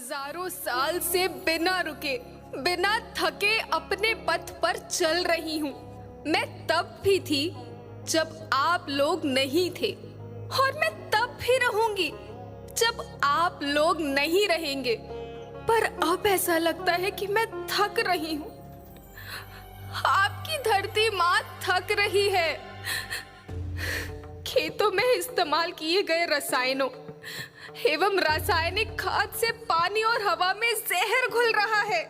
हजारों साल से बिना रुके बिना थके अपने पथ पर चल रही हूँ। मैं तब भी थी जब आप लोग नहीं थे और मैं तब भी रहूंगी जब आप लोग नहीं रहेंगे। पर अब ऐसा लगता है कि मैं थक रही हूँ। आपकी धरती माँ थक रही है। खेतों में इस्तेमाल किए गए रसायनों एवं रासायनिक खाद से पानी और हवा में जहर घुल रहा है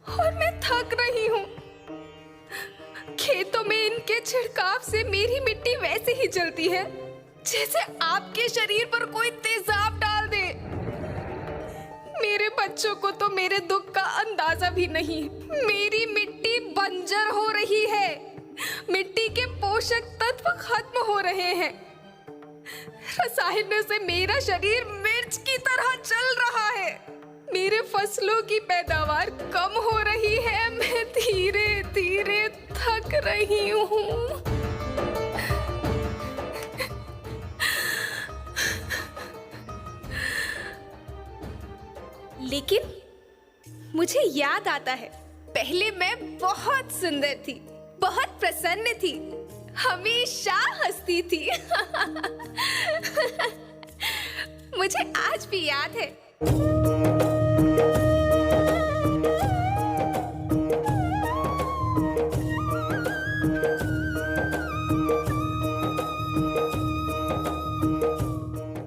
और मैं थक रही हूँ। खेतों में इनके छिड़काव से मेरी मिट्टी वैसे ही जलती है जैसे आपके शरीर पर कोई तेजाब डाल दे। मेरे बच्चों को तो मेरे दुख का अंदाजा भी नहीं। मेरी मिट्टी बंजर हो रही है। मिट्टी के पोषक तत्व खत्म हो रहे हैं। रसायनों से मेरा शरीर मिर्च की तरह जल रहा है। मेरे फसलों की पैदावार कम हो रही है। मैं धीरे धीरे थक रही हूँ। लेकिन मुझे याद आता है, पहले मैं बहुत सुंदर थी, बहुत प्रसन्न थी, हमेशा हंसती थी। मुझे आज भी याद है।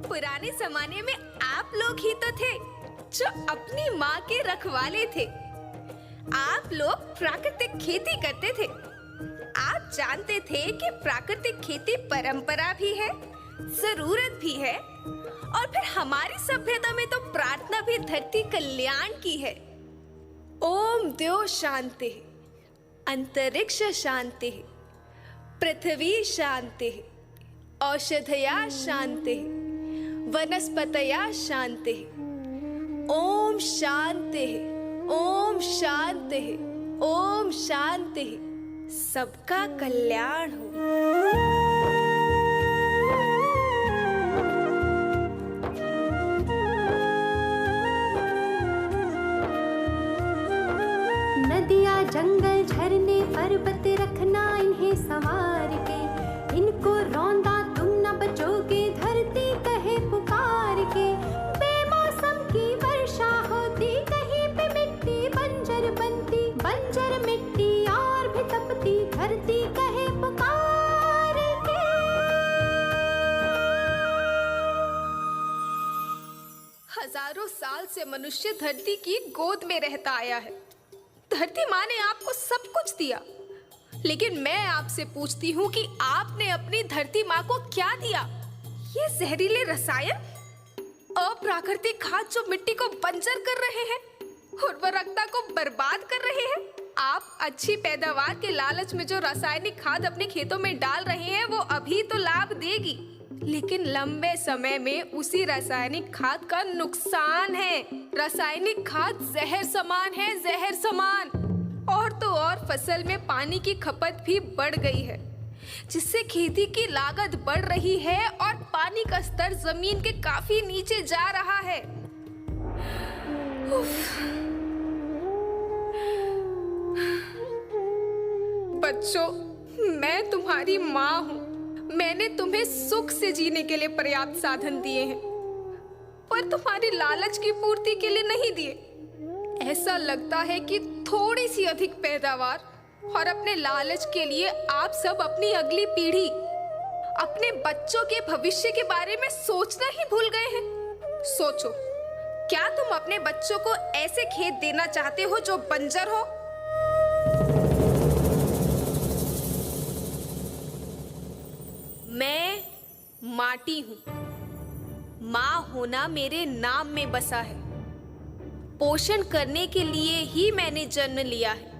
पुराने जमाने में आप लोग ही तो थे जो अपनी माँ के रखवाले थे। आप लोग प्राकृतिक खेती करते थे। आप जानते थे कि प्राकृतिक खेती परंपरा भी है, जरूरत भी है और फिर हमारी सभ्यता में तो प्रार्थना भी धरती कल्याण की है। ओम द्यो शांति, अंतरिक्ष शांति, पृथ्वी शांति, औषधया शांति, वनस्पतया शांति। ओम शांति, ओम शांति, ओम शांति। सबका कल्याण हो। नदियाँ जंगल झरने पर्वत रखना इन्हें संवार के, इनको रौंदा तुम न बचोगे धरती कहे पुकार के। बेमौसम की वर्षा होती कहीं पे मिट्टी बंजर बनती, बंजर मिट्टी और भी तपती धरती कहे पुकार के। हजारों साल से मनुष्य धरती की गोद में रहता आया है। धरती माँ ने आपको सब कुछ दिया, लेकिन मैं आपसे पूछती हूँ कि आपने अपनी धरती माँ को क्या दिया? ये जहरीले रसायन, अप्राकृतिक खाद जो मिट्टी को बंजर कर रहे हैं, उर्वरकता को बर्बाद कर रहे हैं। आप अच्छी पैदावार के लालच में जो रासायनिक खाद अपने खेतों में डाल रहे हैं वो अभी तो लाभ देगी, लेकिन लंबे समय में उसी रासायनिक खाद का नुकसान है। रासायनिक खाद जहर समान है, जहर समान। और तो और फसल में पानी की खपत भी बढ़ गई है, जिससे खेती की लागत बढ़ रही है और पानी का स्तर जमीन के काफी नीचे जा रहा है। बच्चों, मैं तुम्हारी माँ हूँ। मैंने तुम्हें सुख से जीने के लिए पर्याप्त साधन दिए हैं, पर तुम्हारी लालच की पूर्ति के लिए नहीं दिए। ऐसा लगता है कि थोड़ी सी अधिक पैदावार और अपने लालच के लिए आप सब अपनी अगली पीढ़ी, अपने बच्चों के भविष्य के बारे में सोचना ही भूल गए हैं। सोचो, क्या तुम अपने बच्चों को ऐसे खेत देना चाहते हो जो बंजर हो? मैं माटी हूँ। माँ होना मेरे नाम में बसा है। पोषण करने के लिए ही मैंने जन्म लिया है।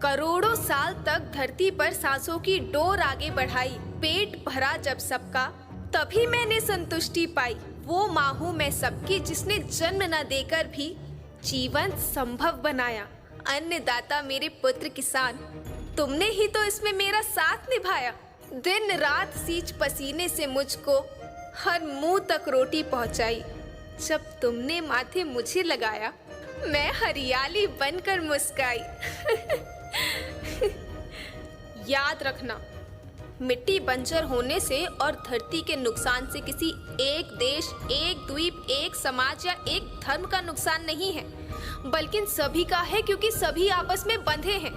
करोड़ों साल तक धरती पर सांसों की डोर आगे बढ़ाई। पेट भरा जब सबका, तभी मैंने संतुष्टि पाई। वो माँ हूँ मैं सबकी, जिसने जन्म न देकर भी जीवन संभव बनाया। अन्नदाता मेरे पुत्र किसान, तुमने ही तो इसमें मेरा साथ निभाया। दिन रात सींच पसीने से मुझको हर मुंह तक रोटी पहुंचाई। जब तुमने माथे मुझे लगाया, मैं हरियाली बनकर मुस्काई। याद रखना, मिट्टी बंजर होने से और धरती के नुकसान से किसी एक देश, एक द्वीप, एक समाज या एक धर्म का नुकसान नहीं है, बल्कि सभी का है, क्योंकि सभी आपस में बंधे हैं।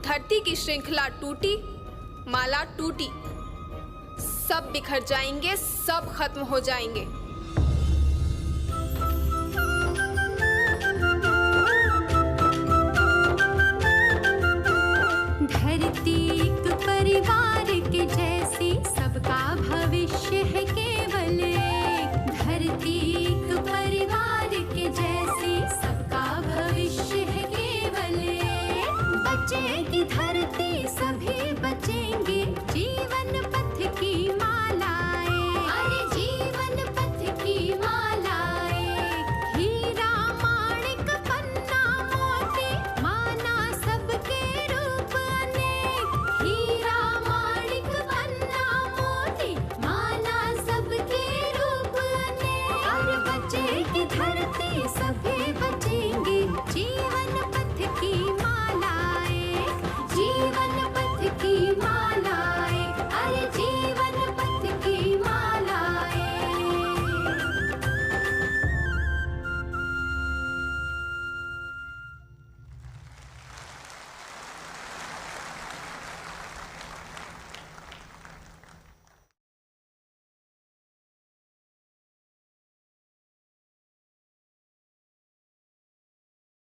धरती की श्रृंखला टूटी, माला टूटी, सब बिखर जाएंगे, सब खत्म हो जाएंगे।